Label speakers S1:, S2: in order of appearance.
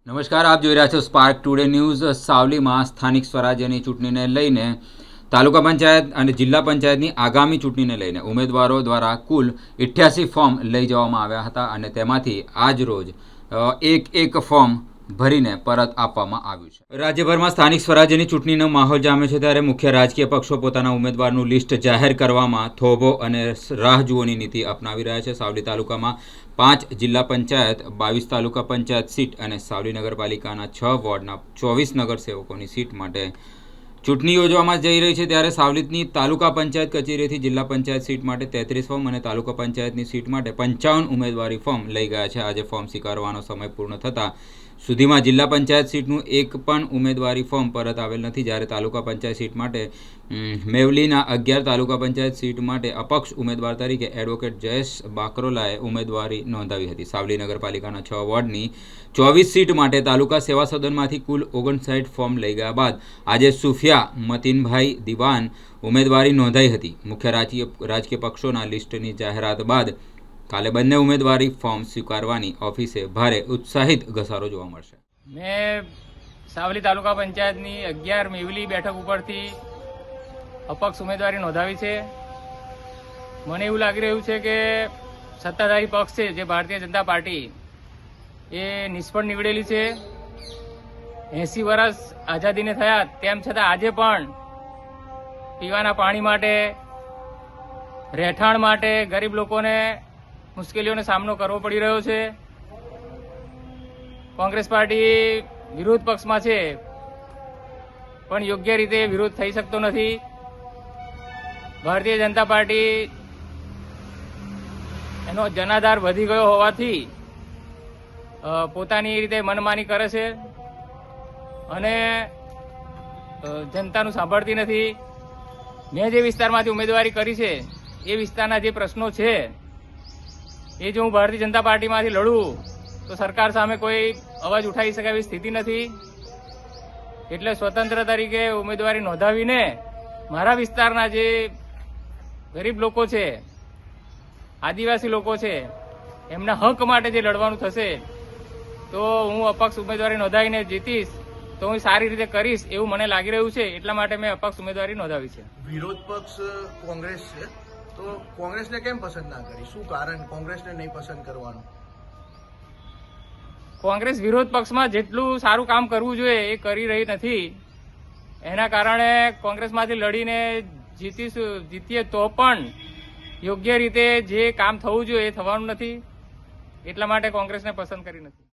S1: નમસ્કાર, આપ જોઈ રહ્યા છો સ્પાર્ક ટુડે ન્યૂઝ। સાવલીમાં સ્થાનિક સ્વરાજ્યની ચૂંટણીને લઈને તાલુકા પંચાયત અને જિલ્લા પંચાયતની આગામી ચૂંટણીને લઈને ઉમેદવારો દ્વારા કુલ 88 ફોર્મ લઈ જવામાં આવ્યા હતા અને તેમાંથી આજ રોજ એક ફોર્મ ભરીને પરત આપવામાં આવ્યું છે। રાજ્યભરમાં સ્થાનિક સ્વરાજ્યની ચૂંટણીનો માહોલ જામ્યો છે, ત્યારે મુખ્ય રાજકીય પક્ષો પોતાના ઉમેદવારનું લિસ્ટ જાહેર કરવામાં થોભો અને રાહ જુઓની નીતિ અપનાવી રહ્યા છે। સાવલી તાલુકામાં 5 જિલ્લા પંચાયત, 22 તાલુકા પંચાયત સીટ અને સાવલી નગરપાલિકાના 6 વોર્ડના 24 નગરસેવકોની સીટ માટે ચૂંટણી યોજવામાં જઈ રહી છે। ત્યારે સાવલીની તાલુકા પંચાયત કચેરીથી જિલ્લા પંચાયત સીટ માટે 33 ફોર્મ અને તાલુકા પંચાયતની સીટ માટે 55 ઉમેદવારી ફોર્મ લઈ ગયા છે। આજે ફોર્મ સ્વીકારવાનો સમય પૂર્ણ થતાં સુધીમાં જિલ્લા પંચાયત સીટનું એક પણ ઉમેદવારી ફોર્મ પરત આવેલ નથી, જ્યારે તાલુકા પંચાયત સીટ માટે મેવલીના 11, તાલુકા પંચાયત સીટ માટે અપક્ષ ઉમેદવાર તરીકે એડવોકેટ જયેશ બાકરોલાએ ઉમેદવારી નોંધાવી હતી। સાવલી નગરપાલિકાના 6 વોર્ડની 24 સીટ માટે તાલુકા સેવા સદનમાંથી કુલ 59 ફોર્મ લઈ ગયા બાદ આજે સુફિયા મતીનભાઈ દિવાન ઉમેદવારી નોંધાઈ હતી। મુખ્ય રાજકીય પક્ષોના લિસ્ટની જાહેરાત બાદ કાલે બંને ઉમેદવારી ફોર્મ સ્વીકારવાની ઓફિસે ભારે ઉત્સાહિત ઘસારો જોવા મળશે।
S2: મેં સાવલી તાલુકા પંચાયતની 11 મેવલી બેઠક ઉપરથી અપક્ષ ઉમેદવારી નોંધાવી છે। મને એવું લાગી રહ્યું છે કે સત્તાધારી પક્ષ છે જે ભારતીય જનતા પાર્ટી એ નિષ્ફળ નીવડેલી છે। 80 વર્ષ આઝાદીને થયા તેમ છતાં આજે પણ પીવાના પાણી માટે, રહેઠાણ માટે ગરીબ લોકોને મુશ્કેલીઓનો સામનો કરવો પડી રહ્યો છે। કોંગ્રેસ પાર્ટી વિરોધ પક્ષમાં છે પણ યોગ્ય રીતે વિરોધ થઈ શકતો નથી। ભારતીય જનતા પાર્ટી એનો જનાધાર વધી ગયો હોવાથી પોતાની રીતે મનમાની કરે છે અને જનતાનું સાંભળતી નથી। મેં જે વિસ્તારમાંથી ઉમેદવારી કરી છે એ વિસ્તારના જે પ્રશ્નો છે એ જો હું ભારતીય જનતા પાર્ટીમાંથી લડું તો સરકાર સામે કોઈ અવાજ ઉઠાવી શકે એવી સ્થિતિ નથી, એટલે સ્વતંત્ર તરીકે ઉમેદવારી નોંધાવીને મારા વિસ્તારના જે ગરીબ લોકો છે, આદિવાસી લોકો છે, એમના હક માટે જે લડવાનું થશે તો હું અપક્ષ ઉમેદવારી નોંધાવીને જીતીશ તો હું સારી રીતે કરીશ એવું મને લાગી રહ્યું છે, એટલા માટે મેં અપક્ષ ઉમેદવારી નોંધાવી છે।
S3: વિરોધ પક્ષ કોંગ્રેસ છે, તો કોંગ્રેસને કેમ પસંદ ના કરી? શું કારણ કોંગ્રેસને નહીં પસંદ કરવાનું?
S2: કોંગ્રેસ વિરોધ પક્ષમાં જેટલું સારું કામ કરવું જોઈએ એ કરી રહી નથી, એના કારણે કોંગ્રેસમાંથી લડીને જીતીએ તો પણ યોગ્ય રીતે જે કામ થવું જોઈએ એ થવાનું નથી, એટલા માટે કોંગ્રેસને પસંદ કરી નથી।